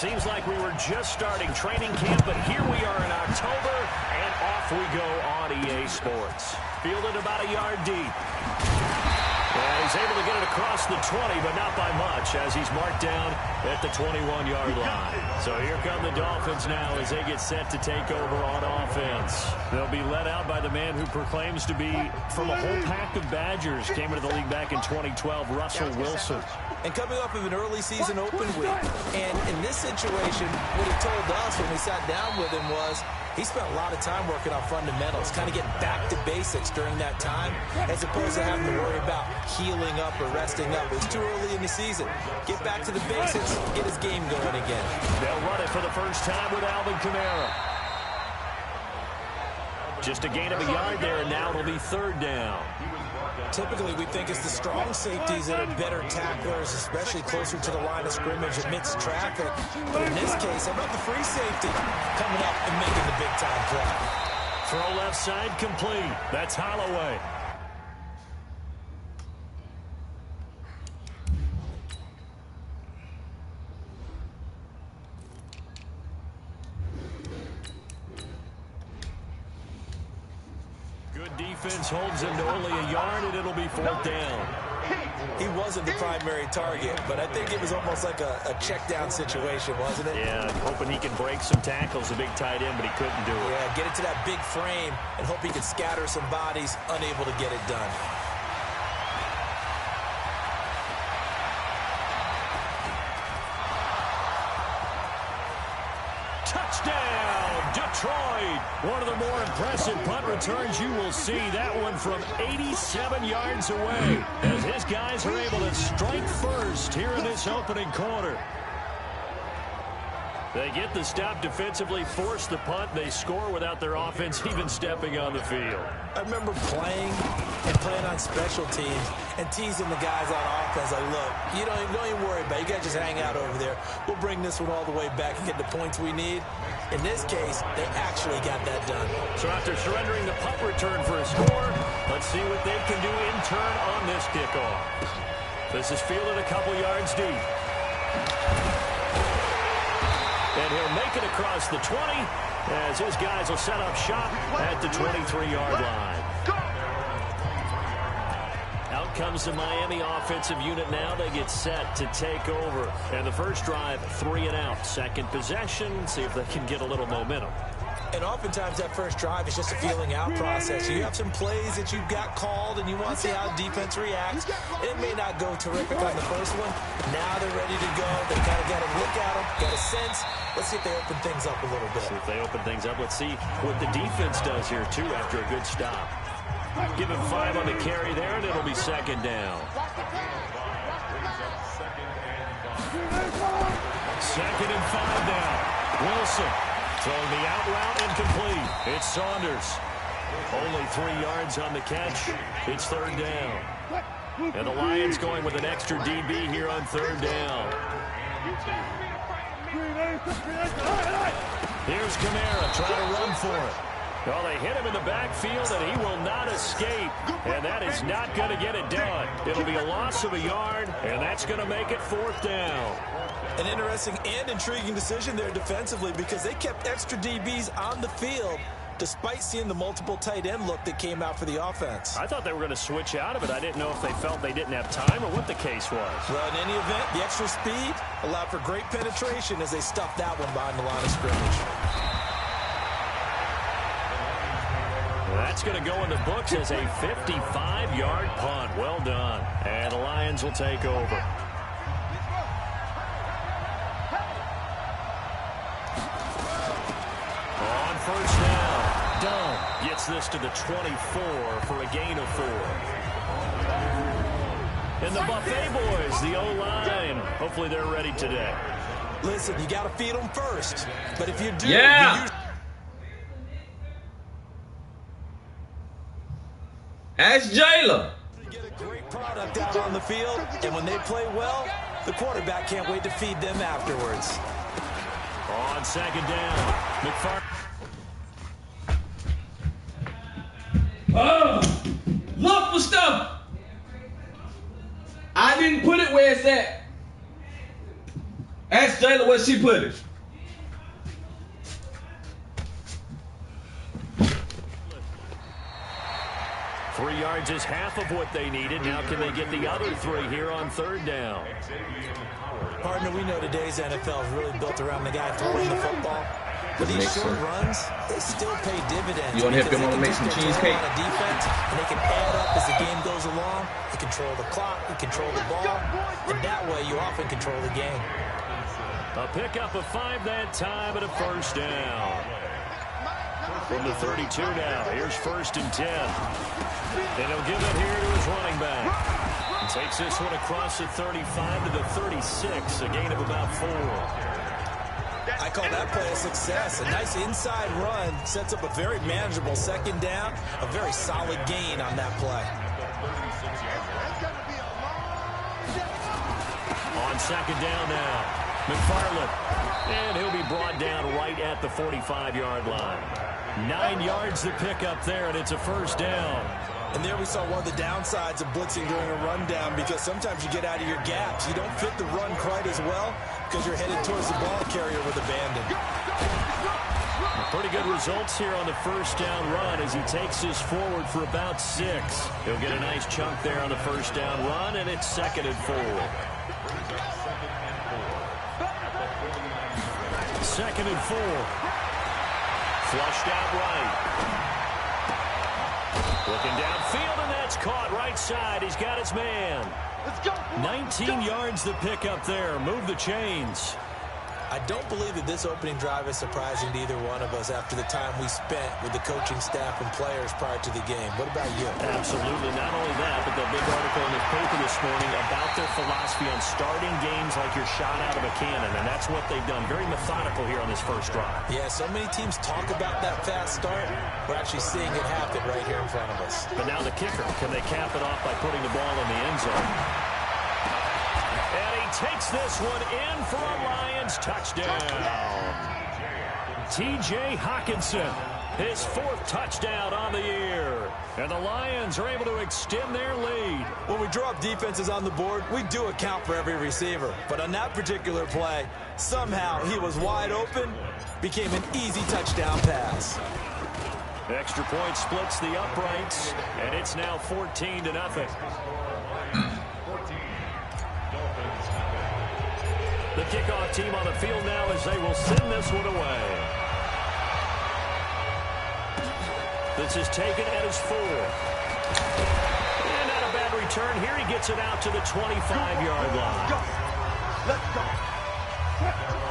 Seems like we were just starting training camp, but here we are in October, and off we go on EA Sports. Fielded about a yard deep. And he's able to get it across the 20, but not by much, as he's marked down at the 21-yard line. So here come the Dolphins now as they get set to take over on offense. They'll be led out by the man who proclaims to be from a whole pack of Badgers. Came into the league back in 2012, Russell Wilson. And coming off of an early season open week. And in this situation, what he told us when we sat down with him was he spent a lot of time working on fundamentals, kind of getting back to basics during that time, as opposed to having to worry about healing up or resting up. It was too early in the season. Get back to the basics, get his game going again. They'll run it for the first time with Alvin Kamara. Just a gain of a yard there, and now it'll be third down. Typically, we think it's the strong safeties that are better tacklers, especially closer to the line of scrimmage amidst traffic. But in this case, how about the free safety coming up and making the big-time play? Throw left side complete. That's Holloway. Defense holds him to only a yard, and it'll be fourth down. He wasn't the primary target, but I think it was almost like a check-down situation, wasn't it? Yeah, hoping he can break some tackles, a big tight end, but he couldn't do it. Yeah, get it to that big frame and hope he can scatter some bodies, unable to get it done. Touchdown, Detroit! One of the more impressive punt returns you will see. That one from 87 yards away, as his guys are able to strike first here in this opening quarter. They get the stop defensively, force the punt. They score without their offense even stepping on the field. I remember playing on special teams and teasing the guys on offense. Like, look, don't even worry about it. You guys just hang out over there. We'll bring this one all the way back and get the points we need. In this case, they actually got that done. So after surrendering the punt return for a score, let's see what they can do in turn on this kickoff. This is fielded a couple yards deep. And he'll make it across the 20 as his guys will set up shop at the 23-yard line. Out comes the Miami offensive unit now. They get set to take over. And the first drive, 3 and out. Second possession, see if they can get a little momentum. And oftentimes that first drive is just a feeling out process. You have some plays that you've got called and you want to see how defense reacts. It may not go terrific on the first one. Now they're ready to go. They kind of got to look at them, got a sense. Let's see if they open things up a little bit. See if they open things up. Let's see what the defense does here, too, after a good stop. Give him 5 on the carry there, and it'll be second down. Second and 5 now. Wilson throwing the out route incomplete. It's Saunders. Only 3 yards on the catch. It's third down. And the Lions going with an extra DB here on third down. Here's Kamara trying to run for it. Well, they hit him in the backfield, and he will not escape. And that is not going to get it done. It'll be a loss of a yard, and that's going to make it fourth down. An interesting and intriguing decision there defensively because they kept extra DBs on the field despite seeing the multiple tight end look that came out for the offense. I thought they were going to switch out of it. I didn't know if they felt they didn't have time or what the case was. Well, in any event, the extra speed allowed for great penetration as they stuffed that one behind the line of scrimmage. That's going to go in the books as a 55-yard punt. Well done. And the Lions will take over. On first down, Dunn gets this to the 24 for a gain of 4. And the Buffet boys, the O-line, hopefully they're ready today. Listen, you got to feed them first. But if you do, Ask Jayla. Get a great product out on the field, and when they play well, the quarterback can't wait to feed them afterwards. On second down, McFarland. Oh, look for stuff. I didn't put it where it's at. Ask Jayla where she put it. Three yards is half of what they needed. Now can they get the other 3 here on third down? Partner, we know today's NFL is really built around the guy throwing the football. But these short runs, they still pay dividends. You want to help your mama make some cheesecake? On a defense, and they can add up as the game goes along. They control the clock, they control the ball, and that way you often control the game. A pickup of 5 that time and a first down. From the 32 now, here's 1st and 10. And he'll give it here to his running back. And takes this one across the 35 to the 36, a gain of about 4. I call that play a success. A nice inside run sets up a very manageable second down, a very solid gain on that play. On second down now, McFarland. And he'll be brought down right at the 45-yard line. 9 yards to pick up there, and it's a first down. And there we saw one of the downsides of blitzing during a rundown, because sometimes you get out of your gaps. You don't fit the run quite as well because you're headed towards the ball carrier with abandon. Pretty good results here on the first down run as he takes this forward for about 6. He'll get a nice chunk there on the first down run, and it's 2nd and 4. 2nd and 4. Flushed out right. Looking downfield, and that's caught right side. He's got his man. 19 yards to pick up there. Move the chains. I don't believe that this opening drive is surprising to either one of us after the time we spent with the coaching staff and players prior to the game. What about you? Absolutely. Not only that, but the big article in the paper this morning about their philosophy on starting games like you're shot out of a cannon, and that's what they've done. Very methodical here on this first drive. Yeah, so many teams talk about that fast start. We're actually seeing it happen right here in front of us. But now the kicker, can they cap it off by putting the ball in the end zone? And he takes this one in for a Lions touchdown. T.J. Hockenson, his 4th touchdown on the year. And the Lions are able to extend their lead. When we draw up defenses on the board, we do account for every receiver. But on that particular play, somehow he was wide open, became an easy touchdown pass. Extra point splits the uprights, and it's now 14-0. The kickoff team on the field now as they will send this one away. This is taken at his 4. And not a bad return. Here he gets it out to the 25-yard line. Let's go.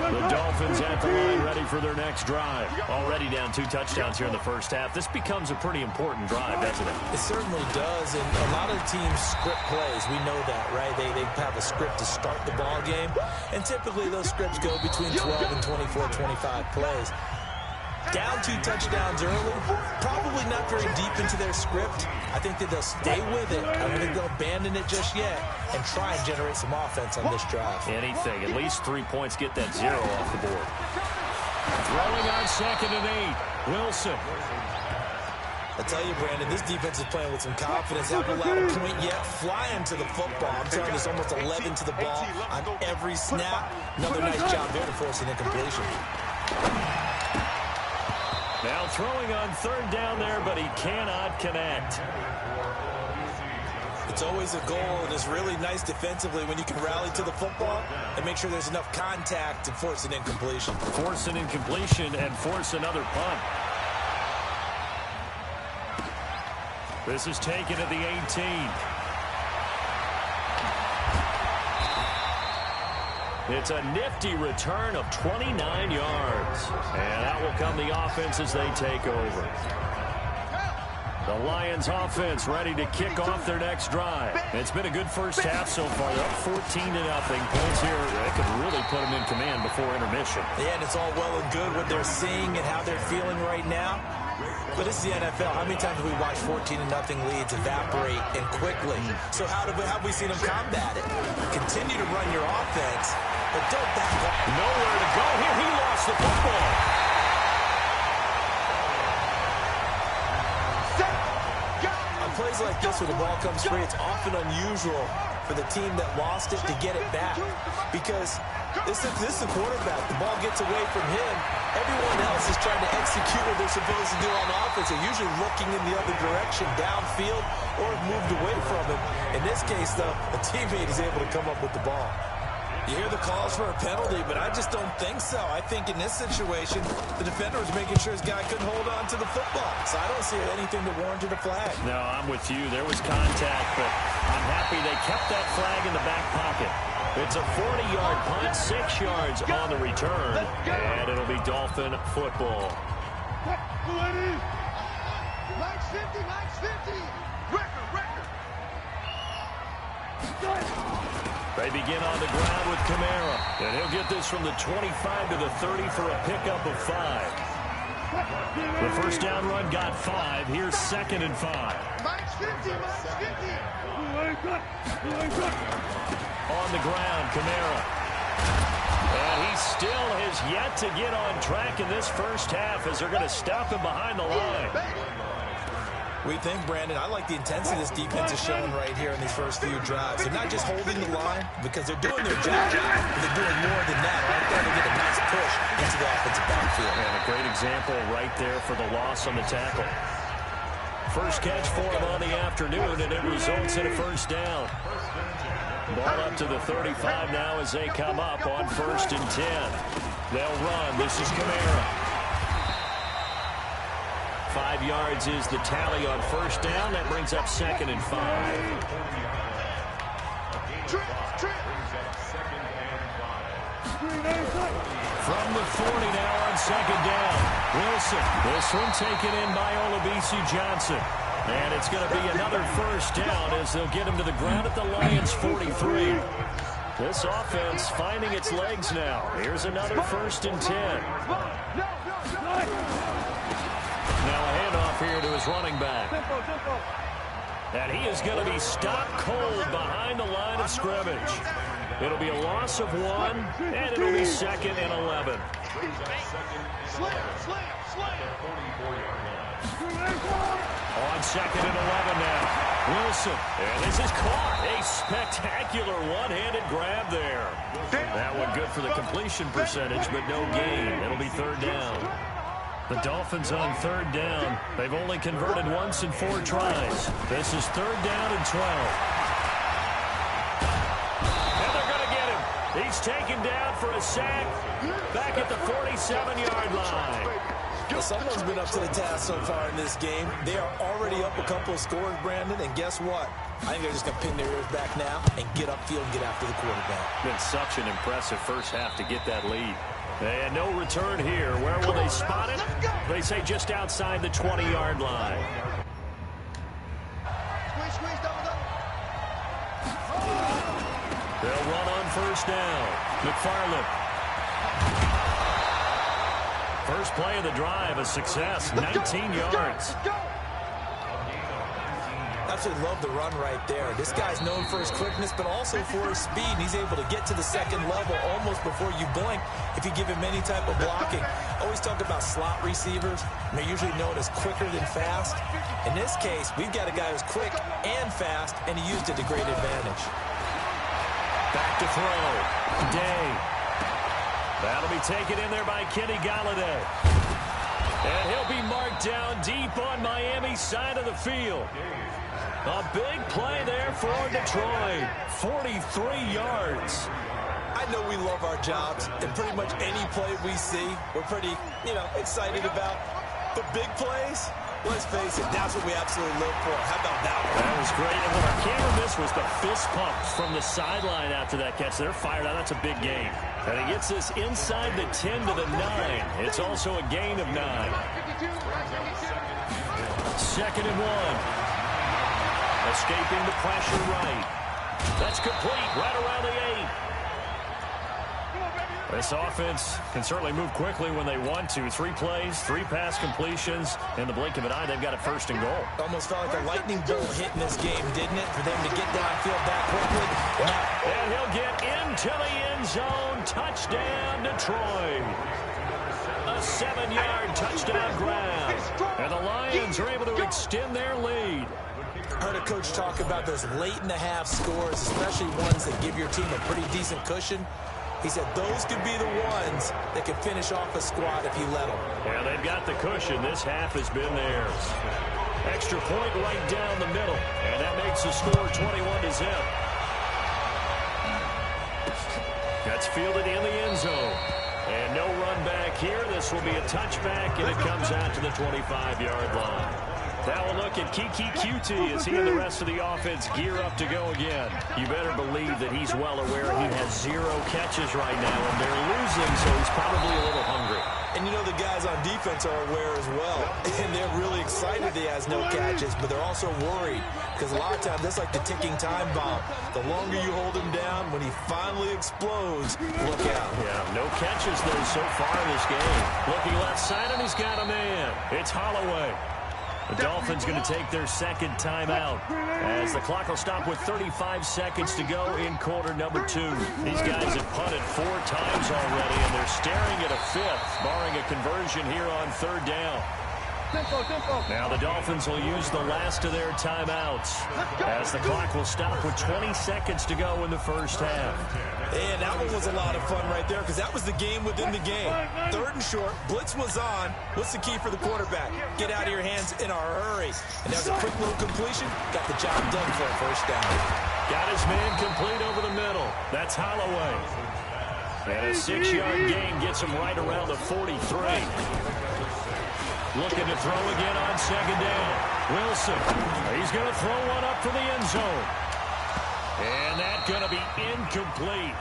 The Dolphins at the line ready for their next drive. Already down 2 touchdowns here in the first half. This becomes a pretty important drive, doesn't it? It certainly does, and a lot of teams script plays. We know that, right? They have a script to start the ball game, and typically those scripts go between 12 and 24, 25 plays. Down 2 touchdowns early, probably not very deep into their script. I think that they'll stay with it. I don't think they'll abandon it just yet and try and generate some offense on this drive. Anything. At least 3 points, get that 0 off the board. Throwing on 2nd and 8. Wilson. I tell you, Brandon, this defense is playing with some confidence. Haven't allowed a point yet. Flying to the football. I'm telling you, it's almost 11 to the ball on every snap. Another nice job there to force an incompletion. Now throwing on 3rd down there, but he cannot connect. It's always a goal, and it's really nice defensively when you can rally to the football and make sure there's enough contact to force an incompletion. Force an incompletion and force another punt. This is taken at the 18. It's a nifty return of 29 yards. And out will come the offense as they take over. The Lions offense ready to kick off their next drive. It's been a good first half so far. They're up 14-0. Points here, they could really put them in command before intermission. Yeah, and it's all well and good what they're seeing and how they're feeling right now. But this is the NFL. How many times have we watched 14-0 leads evaporate and quickly? So how have we seen them combat it? Continue to run your offense, but don't back up. Nowhere to go here. He lost the football. On plays like this where the ball comes free, it's often unusual for the team that lost it to get it back. Because this is the quarterback. The ball gets away from him. Everyone else is trying to execute what they're supposed to do on offense. They're usually looking in the other direction, downfield, or moved away from him. In this case, though, a teammate is able to come up with the ball. You hear the calls for a penalty, but I just don't think so. I think in this situation, the defender was making sure his guy couldn't hold on to the football. So I don't see anything that warranted a flag. No, I'm with you. There was contact, but I'm happy they kept that flag in the back pocket. It's a 40-yard punt, 6 yards on the return, and it'll be Dolphin football. Max 50, Max 50. Record. They begin on the ground with Kamara, and he'll get this from the 25 to the 30 for a pickup of 5. The first down run got 5. Here's 2nd and 5. Max 50, Max 50. On the ground, Kamara. And he still has yet to get on track in this first half as they're going to stop him behind the line. We think, Brandon, I like the intensity this defense is showing right here in these first few drives. They're not just holding the line because they're doing their job, but they're doing more than that. Right there, they get a nice push into the offensive backfield. And a great example right there for the loss on the tackle. First catch for him on the afternoon, and it results in a first down. Ball up to the 35 now as they come up on 1st and 10. They'll run. This is Kamara. 5 yards is the tally on first down. That brings up 2nd and 5. From the 40 now on 2nd down. Wilson. This one taken in by Olabisi Johnson. And it's going to be another first down as they'll get him to the ground at the Lions' 43. This offense finding its legs now. Here's another 1st and 10. Now a handoff here to his running back. And he is going to be stopped cold behind the line of scrimmage. It'll be a loss of 1, and it'll be 2nd and 11. On 2nd and 11 now. Wilson. And this is caught. A spectacular one-handed grab there. That one good for the completion percentage, but no gain. It'll be 3rd down. The Dolphins on 3rd down. They've only converted once in 4 tries. This is 3rd down and 12. And they're going to get him. He's taken down for a sack back at the 47-yard line. Someone's been up to the task so far in this game. They are already up a couple of scores, Brandon, and guess what? I think they're just going to pin their ears back now and get upfield and get after the quarterback. Been such an impressive first half to get that lead. And no return here. Where will they spot it? They say just outside the 20-yard line. They'll run on first down. McFarland. First play of the drive, a success, 19 yards. Absolutely love the run right there. This guy's known for his quickness, but also for his speed. He's able to get to the 2nd level almost before you blink if you give him any type of blocking. Always talk about slot receivers. They're usually known as quicker than fast. In this case, we've got a guy who's quick and fast, and he used it to great advantage. Back to throw. Day. That'll be taken in there by Kenny Galladay. And he'll be marked down deep on Miami's side of the field. A big play there for Detroit. 43 yards. I know we love our jobs, and pretty much any play we see, we're pretty, excited about. But big plays, let's face it, that's what we absolutely live for. How about that one? That was great. And what our camera missed was the fist pumps from the sideline after that catch. They're fired out. That's a big gain. And he gets this inside the 10 to the 9. It's also a gain of 9. 2nd and 1. Escaping the pressure right. That's complete right around the 8. This offense can certainly move quickly when they want to. 3 plays, 3 pass completions. In the blink of an eye, they've got it 1st and goal. Almost felt like a lightning bolt hit in this game, didn't it? For them to get downfield that quickly. And he'll get into the end zone. Touchdown, Detroit. A 7-yard touchdown grab. And the Lions are able to extend their lead. Heard a coach talk about those late-in-the-half scores, especially ones that give your team a pretty decent cushion. He said those could be the ones that can finish off a squad if you let them. Yeah, they've got the cushion. This half has been theirs. Extra point right down the middle, and that makes the score 21-0. That's fielded in the end zone. And no run back here. This will be a touchback, and it comes out to the 25-yard line. Now we'll look at Kiki QT as he and the rest of the offense gear up to go again. You better believe that he's well aware he has 0 catches right now, and they're losing, so he's probably a little hungry. And you know the guys on defense are aware as well. And they're really excited he has no catches, but they're also worried. Because a lot of times, that's like the ticking time bomb. The longer you hold him down, when he finally explodes, look out. Yeah, no catches, though, so far in this game. Looking left side, and he's got a man. It's Holloway. The Dolphins going to take their second timeout as the clock will stop with 35 seconds to go in quarter number 2. These guys have punted 4 times already, and they're staring at a 5th, barring a conversion here on 3rd down. Now the Dolphins will use the last of their timeouts as the clock will stop with 20 seconds to go in the first half. And that one was a lot of fun right there because that was the game within the game. 3rd and short, blitz was on. What's the key for the quarterback? Get out of your hands in a hurry. And there's a quick little completion. Got the job done for a first down. Got his man complete over the middle. That's Holloway. And a 6-yard gain gets him right around the 43. Looking to throw again on 2nd down. Wilson, he's going to throw one up for the end zone. And that's going to be incomplete.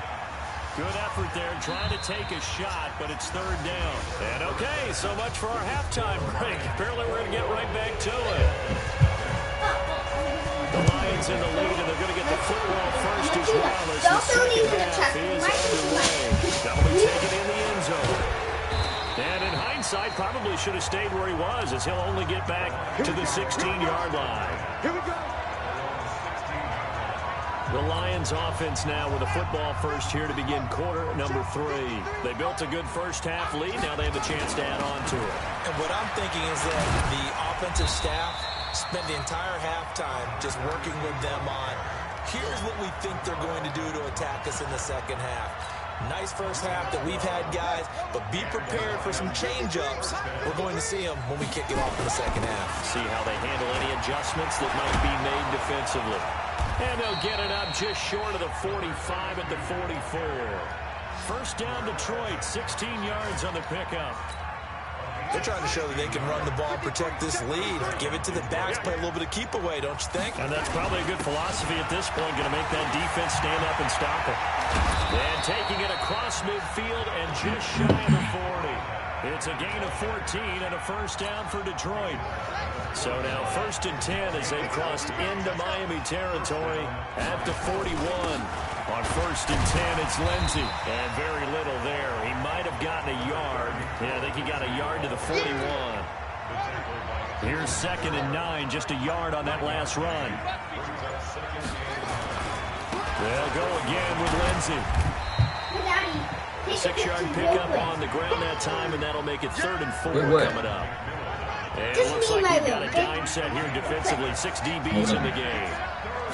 Good effort there, trying to take a shot, but it's 3rd down. And okay, so much for our halftime break. Apparently we're going to get right back to it. The Lions in the lead, and they're going to get the football first as well as the second half is underway. That'll be taken in the end zone. And in hindsight, probably should have stayed where he was, as he'll only get back to the 16-yard line. Here we go. The Lions offense now with a football first here to begin quarter number 3. They built a good first half lead. Now they have a chance to add on to it. And what I'm thinking is that the offensive staff spent the entire halftime just working with them on, here's what we think they're going to do to attack us in the second half. Nice first half that we've had, guys, but be prepared for some change-ups. We're going to see them when we kick it off in the second half. See how they handle any adjustments that might be made defensively. And they'll get it up just short of the 45 at the 44. First down, Detroit, 16 yards on the pickup. They're trying to show that they can run the ball and protect this lead. Give it to the backs, play a little bit of keep away, don't you think? And that's probably a good philosophy at this point, going to make that defense stand up and stop it. And taking it across midfield and just shy of the 40. It's a gain of 14 and a first down for Detroit. So now 1st and 10 as they've crossed into Miami territory at the 41. On 1st and 10, it's Lindsey. And very little there. He might have gotten a yard. Yeah, I think he got a yard to the 41. Here's 2nd and 9, just a yard on that last run. They'll go again with Lindsey. 6-yard pickup on the ground that time, and that'll make it 3rd and 4 coming up. And it looks like we've got a dime set here defensively. 6 DBs in the game.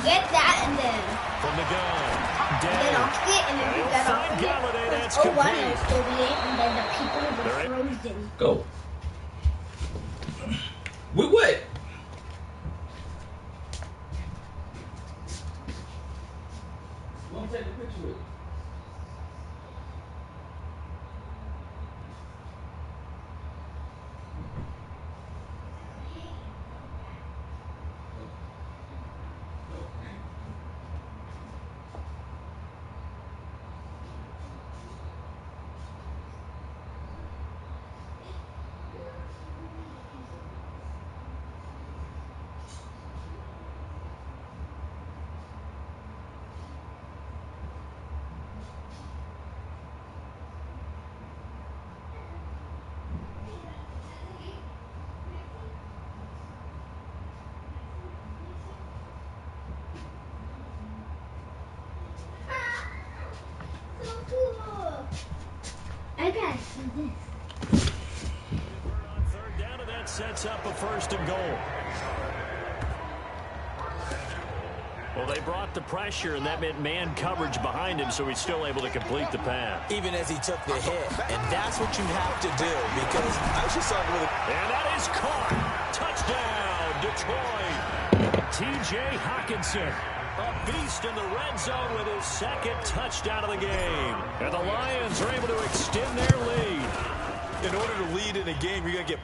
Get that and then From the gun. get off it and then put that off it. Galladay, that's Oh, one complete. is 38 and then the people were frozen. Go. With what? Want to take a picture with it? I gotta see this. On 3rd down, and that sets up a 1st and goal. Well, they brought the pressure, and that meant man coverage behind him, so he's still able to complete the pass. Even as he took the hit, and that's what you have to do, because I was just talking with him. And that is caught. Touchdown, Detroit. T.J. Hockenson, a beast in the red zone with his second touchdown of the game. And the Lions are able to extend their lead. In order to lead in a game, you're going to get...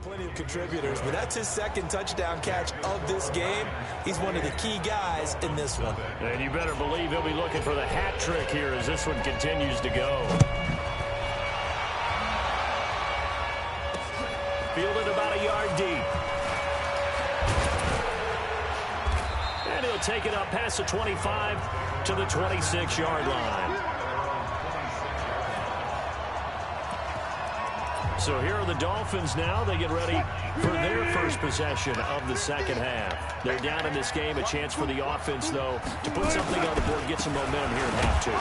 Plenty of contributors, but that's his second touchdown catch of this game. He's one of the key guys in this one. And you better believe he'll be looking for the hat trick here as this one continues to go. Fielded about a yard deep. And he'll take it up past the 25 to the 26-yard line. So here are the Dolphins now. They get ready for their first possession of the second half. They're down in this game. A chance for the offense, though, to put something on the board, get some momentum here in half two.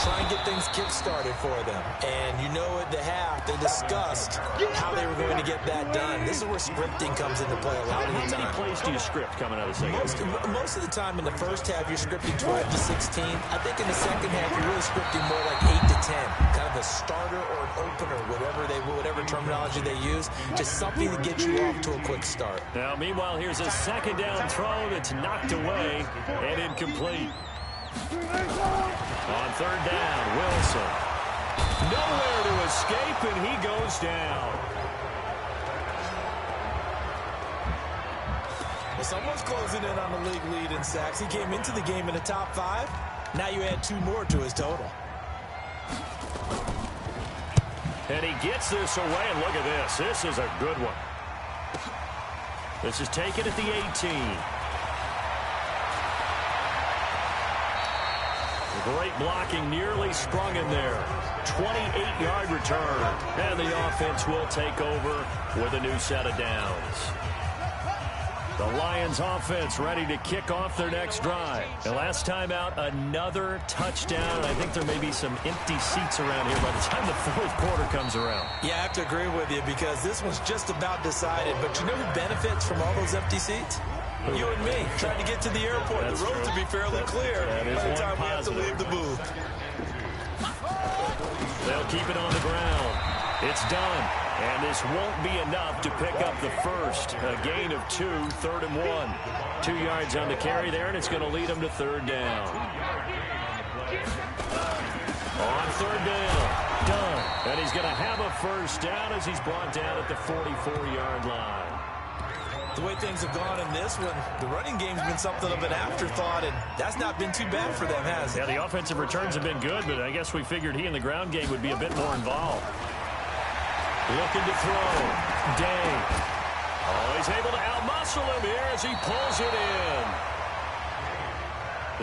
Try and get things kick-started for them. And you know at the half, they discussed how they were going to get that done. This is where scripting comes into play a lot of the time. How many plays do you script coming out of the second half? Most of the time in the first half, you're scripting 12 to 16. I think in the second half, you're really scripting more like 8 to 10. Kind of a starter or an opener, whatever terminology they use. Just something to get you off to a quick start. Now, meanwhile, here's a second down throw that's knocked away and incomplete. On third down, Wilson. Nowhere to escape, and he goes down. Well, someone's closing in on the league lead in sacks. He came into the game in the top 5. Now you add 2 more to his total. And he gets this away, and look at this. This is a good one. This is taken at the 18. Great blocking, nearly sprung in there. 28-yard return. And the offense will take over with a new set of downs. The Lions offense ready to kick off their next drive. And last time out, another touchdown. I think there may be some empty seats around here by the time the fourth quarter comes around. Yeah, I have to agree with you because this one's just about decided. But you know who benefits from all those empty seats? You and me, trying to get to the airport. That's the roads will be fairly clear by the time we have to leave the booth. They'll keep it on the ground. It's done. And this won't be enough to pick up the first. A gain of 2, 3rd and 1. 2 yards on the carry there, and it's going to lead them to third down. On third down, done. And he's going to have a first down as he's brought down at the 44-yard line. The way things have gone in this one, the running game's been something of an afterthought, and that's not been too bad for them, has it? Yeah, the offensive returns have been good, but I guess we figured he in the ground game would be a bit more involved. Looking to throw. Day. Oh, he's able to outmuscle him here as he pulls it in.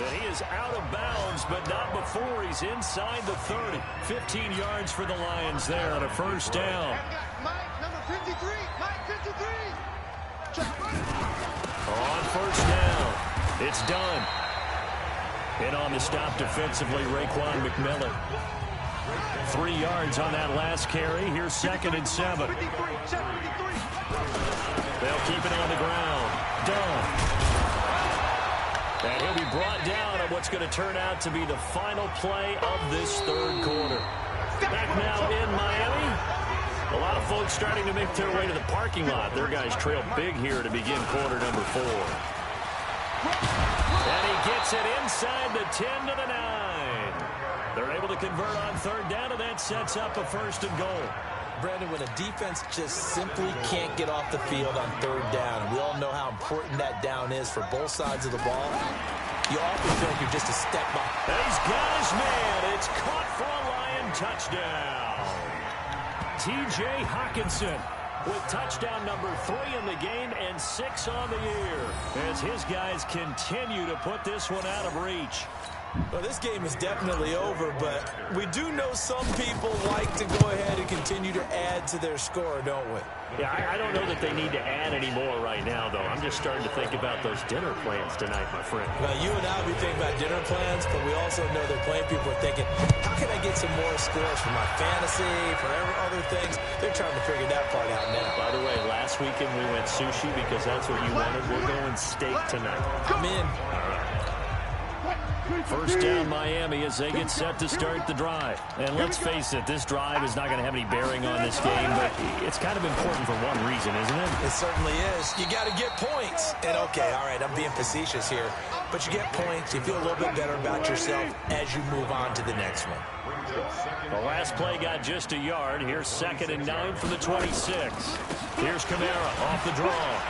And he is out of bounds, but not before he's inside the 30. 15 yards for the Lions there on a first down. Mike, number 53. Mike, 53. On first down, it's done. And on the stop defensively, Raekwon McMillan. 3 yards on that last carry. Here's 2nd and 7. They'll keep it on the ground. Done. And he'll be brought down on what's going to turn out to be the final play of this third quarter. Back now in Miami. A lot of folks starting to make their way to the parking lot. Their guys trail big here to begin quarter number 4. And he gets it inside the 10 to the 9. They're able to convert on third down, and that sets up a 1st and goal. Brandon, when a defense just simply can't get off the field on third down, and we all know how important that down is for both sides of the ball, you often feel like you're just a step behind. And he's got his man. It's caught for a Lion touchdown. T.J. Hockenson with touchdown number 3 in the game and 6 on the year as his guys continue to put this one out of reach. Well, this game is definitely over, but we do know some people like to go ahead and continue to add to their score, don't we? Yeah, I don't know that they need to add any more right now, though. I'm just starting to think about those dinner plans tonight, my friend. Well, you and I, we think about dinner plans, but we also know they're playing people are thinking, how can I get some more scores for my fantasy, for other things? They're trying to figure that part out now. By the way, last weekend we went sushi because that's what you wanted. We're going steak tonight. I'm in. First down, Miami, as they get set to start the drive. And let's face it, this drive is not going to have any bearing on this game, but it's kind of important for one reason, isn't it? It certainly is. You got to get points. And, okay, all right, I'm being facetious here, but you get points. You feel a little bit better about yourself as you move on to the next one. The last play got just a yard. Here's 2nd and 9 from the 26. Here's Kamara off the draw.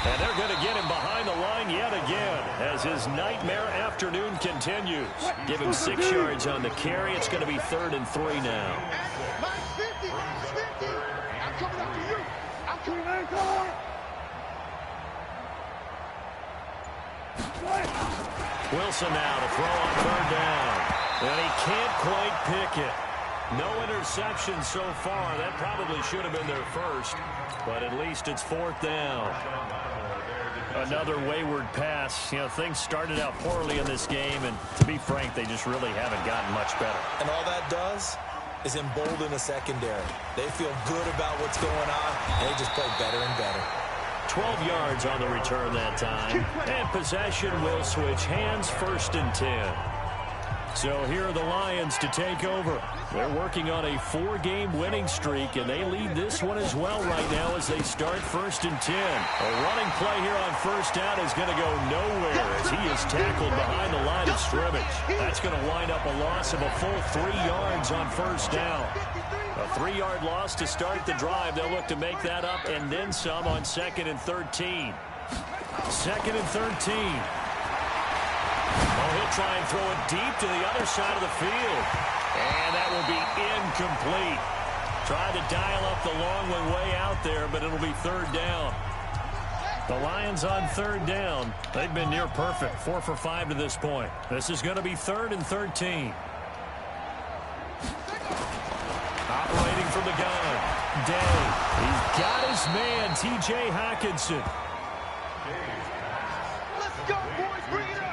And they're going to get him behind the line yet again as his nightmare afternoon continues. Give him 6 yards on the carry. It's going to be 3rd and 3 now. Mike 50, 50. I'm coming after you. I'm coming after you. Wilson now to throw on 3rd down. And he can't quite pick it. No interception so far. That probably should have been their first, but at least it's 4th down. Another wayward pass. You know, things started out poorly in this game, and to be frank, they just really haven't gotten much better. And all that does is embolden a secondary. They feel good about what's going on, and they just play better and better. 12 yards on the return that time, and possession will switch hands. 1st and 10. So here are the Lions to take over. They're working on a 4-game winning streak, and they lead this one as well right now as they start 1st and 10. A running play here on 1st down is going to go nowhere as he is tackled behind the line of scrimmage. That's going to wind up a loss of a full 3 yards on 1st down. A 3-yard loss to start the drive. They'll look to make that up and then some on 2nd and 13. 2nd and 13. Oh, he'll try and throw it deep to the other side of the field. And that will be incomplete. Trying to dial up the long one way out there, but it'll be 3rd down. The Lions on 3rd down. They've been near perfect. 4 for 5 to this point. This is going to be 3rd and 13. Operating from the gun. Day. He's got his man, T.J. Hockenson. Let's go, boys. Bring it up.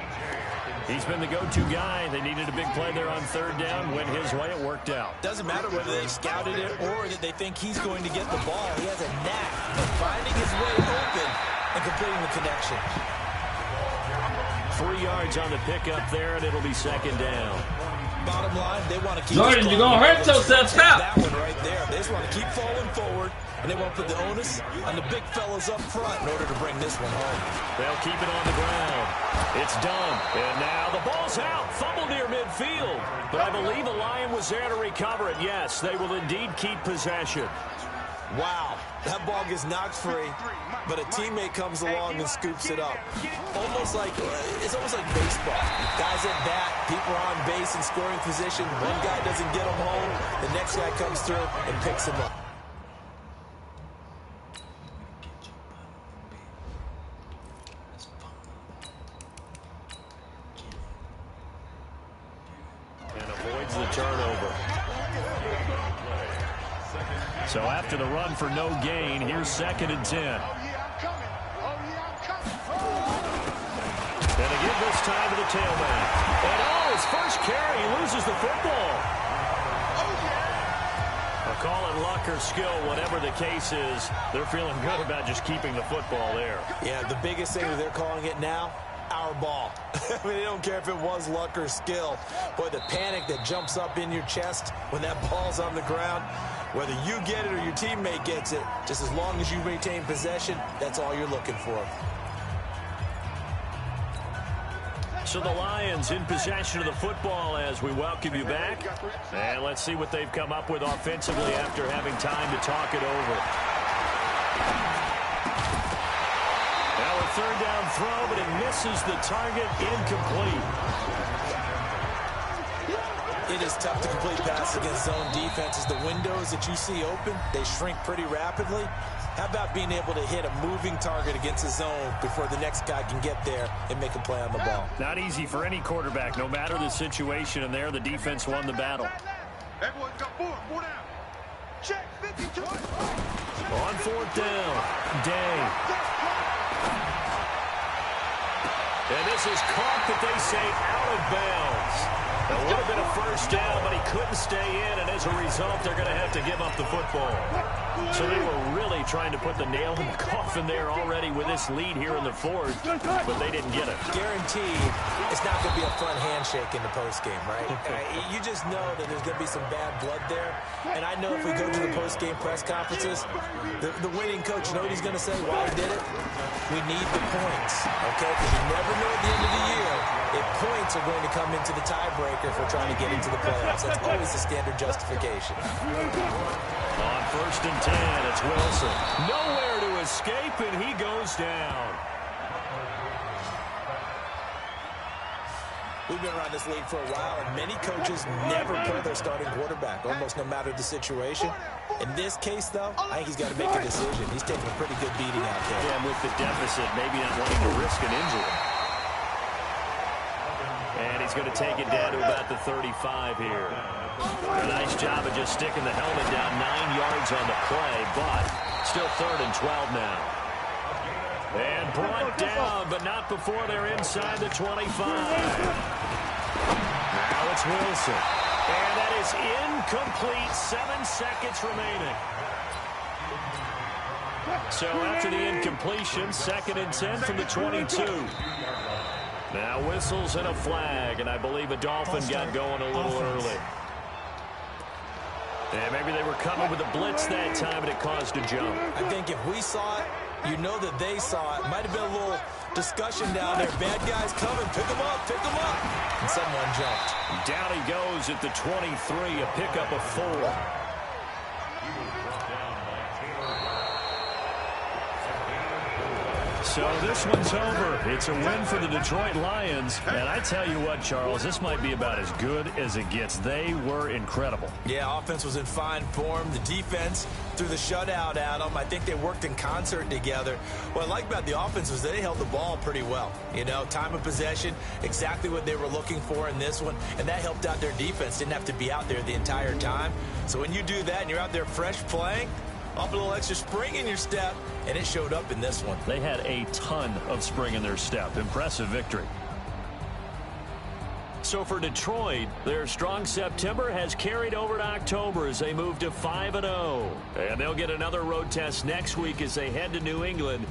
He's been the go-to guy. They needed a big play there on 3rd down. Went his way. It worked out. Doesn't matter whether they scouted it or that they think he's going to get the ball. He has a knack of finding his way open and completing the connection. 3 yards on the pickup there, and it'll be 2nd down. Bottom line, they want to keep Jordan, you're going to hurt yourself. Stop. That one right there. They just want to keep falling forward, and they want to put the onus on the big fellas up front in order to bring this one home. They'll keep it on the ground. It's done. And now the ball's out. Fumble near midfield. But I believe the Lion was there to recover it. Yes, they will indeed keep possession. Wow, that ball gets knocked free, but a teammate comes along and scoops it up. It's almost like baseball. Guys at bat, people are on base in scoring position. One guy doesn't get them home, the next guy comes through and picks him up. And avoids the turnover. So after the run for no gain, here's 2nd and 10. Oh, yeah, I'm coming. Oh, yeah, I'm coming. And again this time to the tailback. And his first carry, he loses the football. Oh, yeah. I'll call it luck or skill, whatever the case is. They're feeling good about just keeping the football there. Yeah, the biggest thing that they're calling it now, our ball. I mean, they don't care if it was luck or skill. Boy, the panic that jumps up in your chest when that ball's on the ground, whether you get it or your teammate gets it, just as long as you maintain possession, that's all you're looking for. So the Lions in possession of the football as we welcome you back. And let's see what they've come up with offensively after having time to talk it over. Now a 3rd down throw, but it misses the target, incomplete. It is tough to complete passes against zone defenses. The windows that you see open, they shrink pretty rapidly. How about being able to hit a moving target against the zone before the next guy can get there and make a play on the ball? Not easy for any quarterback, no matter the situation, and there the defense won the battle. Everyone's got four down. Check 52. On fourth down, Day. And this is caught, but they say out of bounds. That would have been a first down, but he couldn't stay in, and as a result, they're going to have to give up the football. So they were really trying to put the nail in the coffin there already with this lead here in the fourth, but they didn't get it. Guaranteed it's not going to be a fun handshake in the postgame, right? You just know that there's going to be some bad blood there, and I know if we go to the postgame press conferences, the winning coach, you know what he's going to say, why he did it? We need the points, okay? Because you never know at the end of the year if points are going to come into the tiebreaker if we're trying to get into the playoffs. That's always the standard justification. On first and 10, it's Wilson. Nowhere to escape, and he goes down. We've been around this league for a while, and many coaches never play their starting quarterback, almost no matter the situation. In this case, though, I think he's got to make a decision. He's taking a pretty good beating out there. Yeah, and with the deficit, maybe not wanting to risk an injury. And he's going to take it down to about the 35 here. A nice job of just sticking the helmet down 9 yards on the play, but still 3rd and 12 now. And brought down, but not before they're inside the 25. Now it's Wilson. And that is incomplete. 7 seconds remaining. So after the incompletion, 2nd and 10 from the 22. Now whistles and a flag, and I believe a Dolphin got going a little early. And maybe they were coming with a blitz that time, and it caused a jump. I think if we saw it, you know that they saw it. Might have been a little discussion down there. Bad guys coming. Pick them up. Pick them up. And someone jumped. Down he goes at the 23, a pickup of 4. So this one's over. It's a win for the Detroit Lions. And I tell you what, Charles, this might be about as good as it gets. They were incredible. Yeah, offense was in fine form. The defense threw the shutout at them. I think they worked in concert together. What I like about the offense was they held the ball pretty well. You know, time of possession, exactly what they were looking for in this one. And that helped out their defense. Didn't have to be out there the entire time. So when you do that and you're out there fresh playing, up a little extra spring in your step, and it showed up in this one. They had a ton of spring in their step. Impressive victory. So for Detroit, their strong September has carried over to October as they move to 5-0. And they'll get another road test next week as they head to New England.